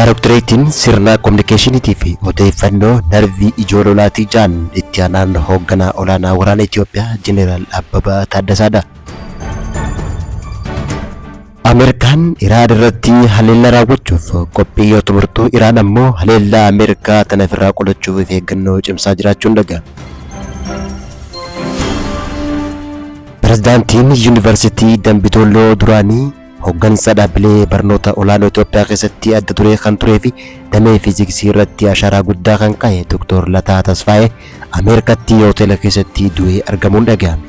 Daarektoreetiin sirna kominikeeshinii fi odeeffannoo narvii ijoo lolaatii jaan itti aanaan hoogganaa olaanaa waraana Itoophiyaa Jeneraal Abbabaa Taaddasaadha. Ameerikaan Iraan irratti haleellaa raawwachuuf qophii yoo turtu Iraan ammoo haleellaa Ameerikaa tana ofirraa qolachuuf eeggannoo cimsaa jiraachuun dhaga'ame. Pirezidaantiin Yuunivarsiitii Dambidolloo duraanii hooggansa dhaabbilee barnoota olaanoo Itoophiyaa keessatti adda duree kan turee fi damee fiiziksii irratti ashaaraa guddaa kan qabe Dr. Lataa Tasfaayee Ameerikaatti hoteela keessatti du'ee argamuun dhaga'ame.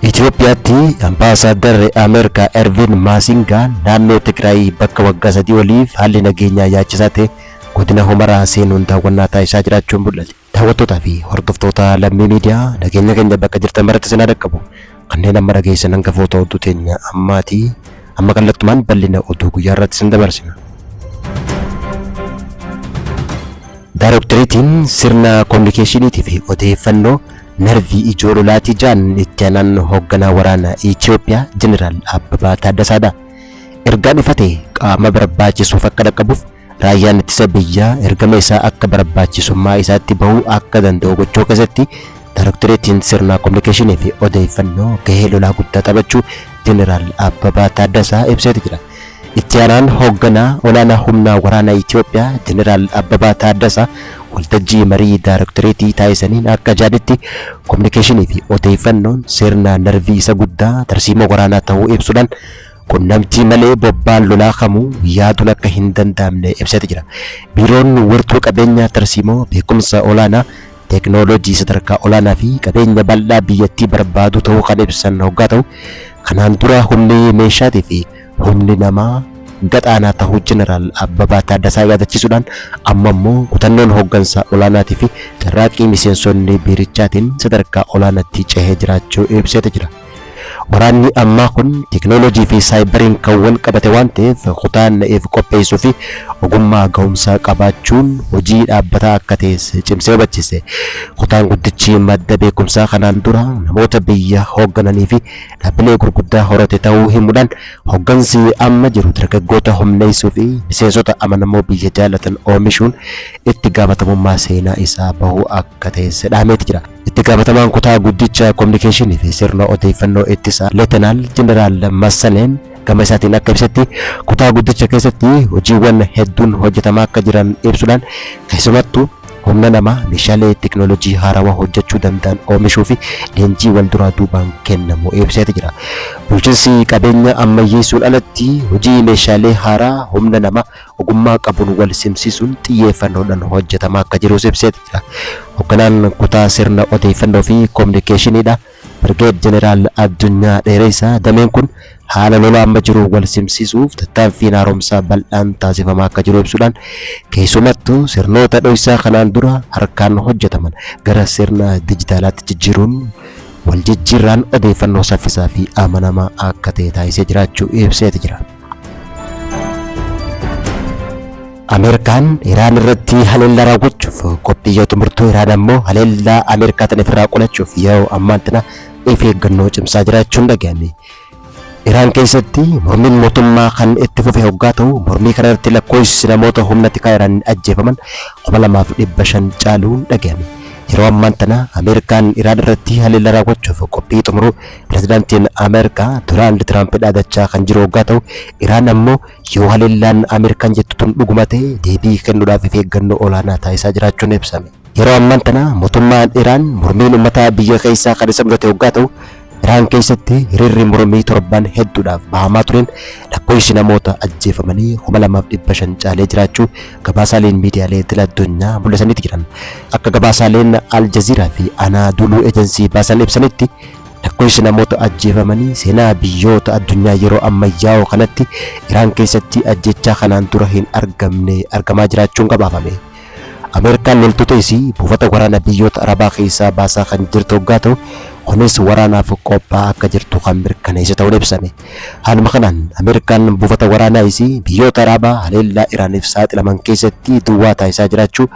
Itoophiyaatti ambaasaaddarri Ameerikaa Ervin Maasingaa naannoo Tigraay bakka waggaa 3 oliif haalli nageenyaa yaachisaa ta'e godina Humaraa seenuun daawwannaa taasisaa jiraachuun mul'ate. Daawwattootaa fi hordoftoota lammii miidiyaa nageenya keenya bakka jirtan maratti isin dhaqqabu. Kanneen amma dhageessan hanga footoo oduu teenya amma kallattumaan bal'ina oduu guyyaa irratti isin dabarsina. Daarektoreetiin sirna kominikeeshinii fi odeeffannoo narvii ijoo lolaatii jaan itti aanaan hoogganaa waraana Itoophiyaa Jeneraal Abbabaa Taaddasaadha. Ergaan ifatee qaama barbaachisuuf akka dhaqqabuuf raayyaan ittisa biyyaa ergama isaa akka barbaachisummaa isaatti bahuu akka danda'u gochuu keessatti Daarektoreetiin sirna kominikeeshinii fi odeeffannoo gahee lolaa guddaa taphachuu Jeneraal Abbabaa Taaddasaa ibsee jira. Itti aanaan hoogganaa olaanaa humna waraana Itoophiyaa Jeneraal Abbabaa Taaddasaa waltajjii marii daarektoreetii taasisaniin akka jedhanitti kominikeeshinii fi odeeffannoon sirna narvii isa guddaa tarsiimoo waraanaa ta'uu ibsuudhaan qunnamtii malee bobbaan lolaa kamuu yaaduun akka hin danda'amne ibsee jira. Biiroon wirtuu qabeenya tarsiimoo beekumsa olaanaa teknoolojii sadarkaa olaanaa fi qabeenya bal'aa biyyattii barbaadu ta'uu kan ibsan hoggaa ta'u kanaan dura humni meeshaatii fi humni namaa gadhaanaa ta'uu Jeneraal Abbabaa Taaddasaa yaadachiisuudhaan amma immoo kutannoon hooggansa olaanaatii fi carraaqqii miseensonni biirichaatiin sadarkaa olaanaatti cehee jiraachuu ibsee jira. Waraanni ammaa kun teknoolojii fi saayibariin kan wal qabate waan ta'eef kutaan if qopheessuu fi ogummaa ga'umsaa qabaachuun hojii dhaabbataa akka ta'e cimsee hubachiise. Kutaan guddichi madda beekumsaa kanaan dura namoota biyya hooggananii fi dhaabbilee gurguddaa horate ta'uu himuudhaan hooggansi amma jiru dargaggoota humneessuu fi miseensota amanamoo biyya jaalatan oomishuun itti gaafatamummaa seenaa isaa bahuu akka ta'e dhaamee jira. Itti gaafatamaan kutaa guddicha kominikeeshinii fi sirna odeeffannoo ittisaa Leetanaal Jeneraal Massaleen gama isaatiin akka ibsetti kutaa guddicha keessatti hojiiwwan hedduun hojjetamaa akka jiran ibsuudhaan keessumattuu humna namaa meeshaalee teknoolojii haarawaa hojjechuu danda'an oomishuu fi leenjii wal duraa duubaan kennamu ibsee jira. Bulchiinsi qabeenya ammayyeessuun alatti hojii meeshaalee haaraa humna namaa ogummaa qabuun wal simsiisuun xiyyeeffannoodhaan hojjetamaa akka jiru ibsee jira. Hoogganaan kutaa sirna odeeffannoo fi kominikeeshiniidha. Birgeed Jeneraal Addunyaa Dheeressaa dameen kun haala lolaa amma jiru wal simsiisuuf tattaaffiin haaromsaa bal'aan taasifamaa akka jiru ibsuudhaan keessumattuu sirnoota dho'isaa kanaan dura harkaan hojjetaman gara sirna dijitaalaatti jijjiiruun wal jijjiirraan odeeffannoo saffisaa fi amanamaa akka ta'e taasisee jiraachuu ibsee jira. Ameerikaan Iraan irratti haleellaa raawwachuuf qophii yoo turtu Iraan ammoo haleellaa Ameerikaa tana ofirraa qolachuuf yeroo ammaan tana of eeggannoo cimsaa jiraachuun dhaga'ame. Iraan keessatti mormiin mootummaa kan itti fufe hoggaa ta'u mormii kana irratti lakkoofsi namoota humna tikaa Iraan ajjeefaman 2500 caaluun dhaga'ame. Yeroo ammaan tana Ameerikaan Iraan irratti haleellaa raawwachuuf qophii xumuruu pirezidaantiin Ameerikaa Doonaald Tiraamp dhaadachaa kan jiru hoggaa ta'u Iraan ammoo yoo haleellaan Ameerikaan jettu tun dhuguma ta'e deebii kennuudhaaf eeggannoo olaanaa taasisaa jiraachuun ibsame. Yeroo ammaan tana mootummaan Iraan mormiin uummata biyya keessaa kan isa mudate hoggaa ta'u Iraan keessatti hiriirri mormii torban hedduudhaaf bahamaa tureen lakkoofsi namoota ajjeefamanii 2500 caalee jiraachuu gabaasaaleen miidiyaalee addunyaa mul'isanii jiran. Akka gabaasaaleen Al Jazeeraa fi Anadolu Ejensii baasan ibsanitti lakkoofsi namoota ajjeefamanii seenaa biyyoota addunyaa yeroo ammayyaa'oo kanatti Iraan keessatti ajjechaa kanaan dura hin argamne argamaa jiraachuun gabaafame. Ameerikaan loltoota isii buufata waraana biyyoota Arabaa keessaa baasaa kan jirtu hoggaa ta'u kunis waraanaaf qophaa'aa akka jirtu kan mirkaneesse ta'uun ibsame. Haaluma kanaan Ameerikaan buufata waraanaa isii biyyoota Arabaa haleellaa Iraaniif saaxilaman keessatti duwwaa taasisaa jiraachuu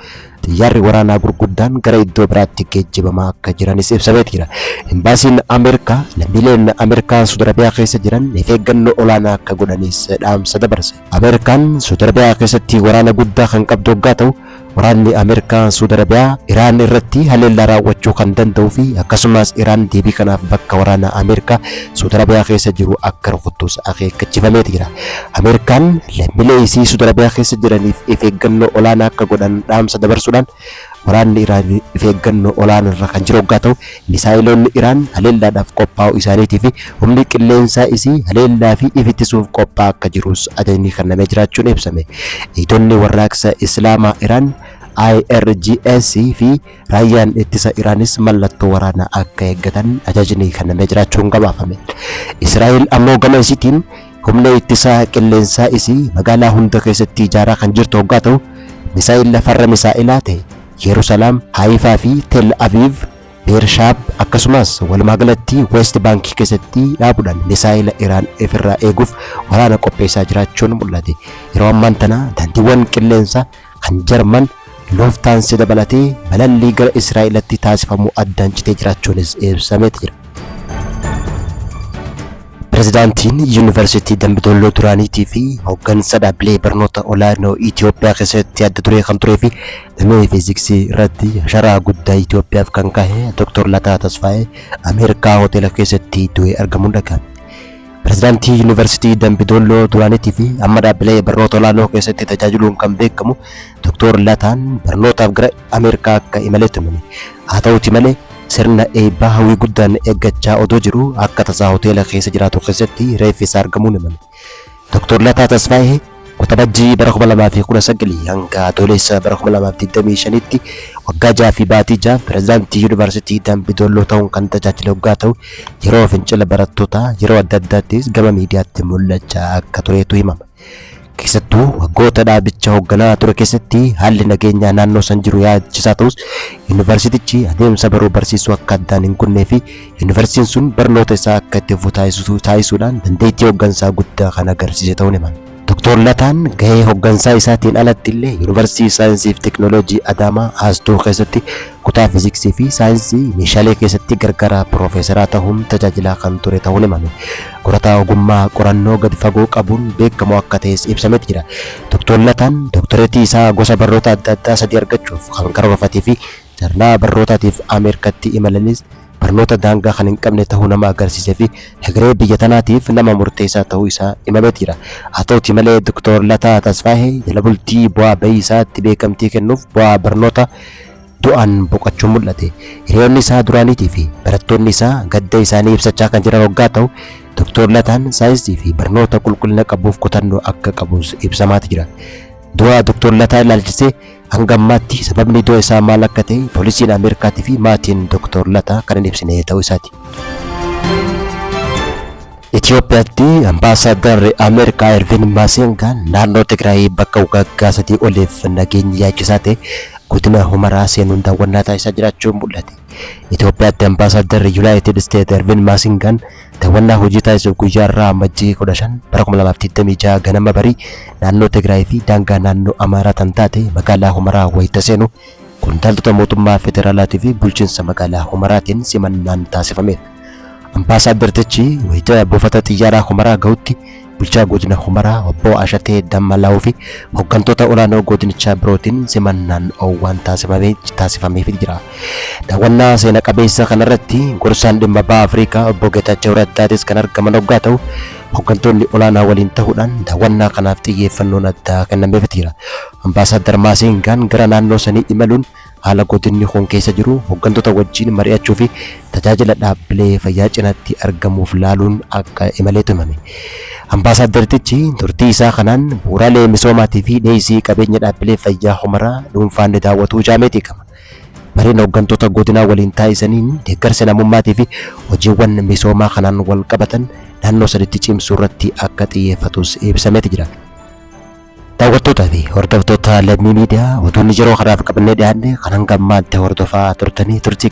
xiyyaarri waraanaa gurguddaan gara iddoo biraatti geejjibamaa akka jiranis ibsamee jira. Embaasiin Ameerikaa lammiileen Ameerikaa Saudi Arabiyaa keessa jiran of eeggannoo olaanaa akka godhanis dhaamsa dabarse. Ameerikaan Saudi Arabiyaa keessatti waraana guddaa kan qabdu waggaa ta'u waraanni Ameerikaa Saudi Arabiyaa Iraan irratti haleellaa raawwachuu kan danda'uu fi akkasumas Iraan deebii kanaaf bakka waraana Ameerikaa Saudi Arabiyaa keessa jiru akka rukuttus akeekkachiifamee jira. Ameerikaan lammiilee isii Saudi Arabiyaa keessa jiraniif of eeggannoo olaanaa akka godhan dhaamsa dabarsuudhaan waraanni Iraan of eeggannoo olaanaa irra kan jiru waggaa ta'u misaayiloonni Iraan haleellaadhaaf qophaa'uu isaaniitii fi humni qilleensaa isii haleellaa fi ittisuuf qophaa'aa akka jirus ajajni kennamee jiraachuun ibsame. Eegdonni warraaqsa Islaamaa Iraan IRGC fi raayyaan ittisa Iraanis mallattoo waraanaa akka eeggatan ajajni kennamee jiraachuun gabaafame. Israa'el ammoo gama isiitiin humna ittisaa qilleensaa isii magaalaa hunda keessatti ijaaraa kan jirtu waggaa ta'u misaa'ila farra misaa'ilaa ta'e Yerusalaam, Haifaa fi Tel Aviv, Beershaab akkasumas walumaa galatti West Bank keessatti dhaabuudhaan misaa'ila Iraan ofirraa eeguuf waraana qopheessaa jiraachuun mul'ate. Yeroo ammaan tana daandiiwwan qilleensaa kan Jarman Lufthansa dabalatee balallii gara Israa'elitti taasifamu addaan citee jiraachuunis ibsamee jira. Pirezidaantiin Yuunivarsiitii Dambidolloo duraaniitii fi hooggansa dhaabbilee barnoota olaanoo Itoophiyaa keessatti adda duree kan turee fi damee fiiziksii irratti sharaa guddaa Itoophiyaaf kan kaa'e Dr. Lataa Tasfaayee Ameerikaa hoteela keessatti du'ee argamuun dhaga'ame. Pirezidaantii Yuunivarsiitii Dambidolloo duraaniitii fi amma dhaabbilee barnoota olaanoo keessatti tajaajiluun kan beekamu Dr. Lataan barnootaaf gara Ameerikaa akka imale tumame. Haa ta'uuti malee sirna eebbaa hawwii guddaan eeggachaa odoo jiru akka tasaa hoteela keessa jiraatu keessatti reeffi isaa argamuun himame. Dr. Lataa Tasfaayee Waxabajjii bara 2019 hanga adoolessa bara 2025tti waggaa 6 fi baatii 6 pirezidaantii Yuunivarsiitii Dambidolloo ta'uun kan tajaajile waggaa ta'u yeroo fincila barattootaa yeroo adda addaattis gama miidiyaatti mul'achaa akka tureetu himama. Keessattuu waggoota dhaabicha hoogganaa ture keessatti haalli nageenyaa naannoo san jiru yaachisaa ta'us yuunivarsiitichi adeemsa baruu barsiisuu akka addaan hin kunnee fi yuunivarsiitiin sun barnoota isaa akka itti fufu taasisuudhaan dandeettii hooggansaa guddaa kan agarsiise ta'uun himama. Dr. Lataan gahee hooggansaa isaatiin alatti illee Yuunivarsiitii Saayinsii fi Teknooloojii Adaamaa Haastuu keessatti kutaa fiiziksii fi saayinsii meeshaalee keessatti gargaaraa piroofeesaraa ta'uun tajaajilaa kan ture ta'uun himame. Qorataa ogummaa qorannoo gadi fagoo qabuun beekamu akka ta'es ibsamee jira. Dr. Lataan doktoreetii isaa gosa barnoota adda addaa 3 argachuuf kan karoorfatee fi jarnaa barnootaatiif Ameerikaatti imalanis barnoota daangaa kan hin qabne ta'uu nama agarsiisee fi hegeree biyya tanaatiif nama murteessaa ta'uu isaa himamee jira. Haa ta'uuti malee Dr. Lataa Tasfaayee jala bultii bu'aa bahii isaatti beekamtii kennuuf bu'aa barnoota du'aan boqochuun mul'ate. Hiriyoonni isaa duraaniitii fi barattoonni isaa gadda isaanii ibsachaa kan jiran waggaa ta'u Dr. Lataan saayinsii fi barnoota qulqullina qabuuf kutannoo akka qabus ibsamaa jira. Du'a Dr. Lataa ilaalchisee hanga ammaatti sababni du'a isaa maal akka ta'e poolisiin Ameerikaatii fi maatiin Dr. Lataa kan hin ibsine ta'uu isaati. Itoophiyaatti ambaasaaddarri Ameerikaa Ervin Masingaan naannoo Tigraay bakka waggaa 3 oliif nageenya yaachisaa ta'e godina Humaraa seenuun daawwannaa taasisaa jiraachuun mul'ate. Itoophiyaatti ambaasaaddarri Yuunaayitid Isteet Ervin Masingaan daawwannaa hojii taasisuuf guyyaa irraa Amajjii 15 bara 2026 ganama barii naannoo Tigraay fi daangaa naannoo Amaaraa tan taate magaalaa Humaraa wayita seenu qondaaltota mootummaa federaalaatii fi bulchiinsa magaalaa Humaraatiin simannaan taasifameera. Ambaasaaddartichi wayita buufata xiyyaaraa Humaraa ga'utti bulchaa godina Humaraa obbo Ashatee Dammalaa'uu fi hooggantoota olaanoo godinichaa birootiin simannaan waan taasifameef jira. Daawwannaa seena qabeessa kanarratti gorsaan dhimma baha Afrikaa obbo Geetaachoo Raddaatis kan argaman waggaa ta'u hooggantoonni olaanaa waliin ta'uudhaan daawwannaa kanaaf xiyyeeffannoon addaa kennameef jira. Ambaasaadar Masingaan gara naannoo sanii imaluun haala godinni kun keessa jiru hooggantoota wajjin mari'achuu fi tajaajila dhaabbilee fayyaa cinaatti argamuuf laaluun akka imaleetu himame. Ambaasaaddartichi turtii isaa kanaan bu'uuraalee misoomaatii fi dhiyeessii qabeenya dhaabbilee fayyaa Humaraa dhuunfaan daawwatuu jaameetii qaba. Mariin hooggantoota godinaa waliin taasisaniin deeggarsa namummaatii fi hojiiwwan misoomaa kanaan wal qabatan naannoo sadiitti cimsuu irratti akka xiyyeeffatus ibsamee jira. Daawwattootaa fi hordoftoota Lammii Miidiyaa oduun yeroo kanaaf qabannee dhiyaanne kan hanga ammaatti hordofaa turtanii turtii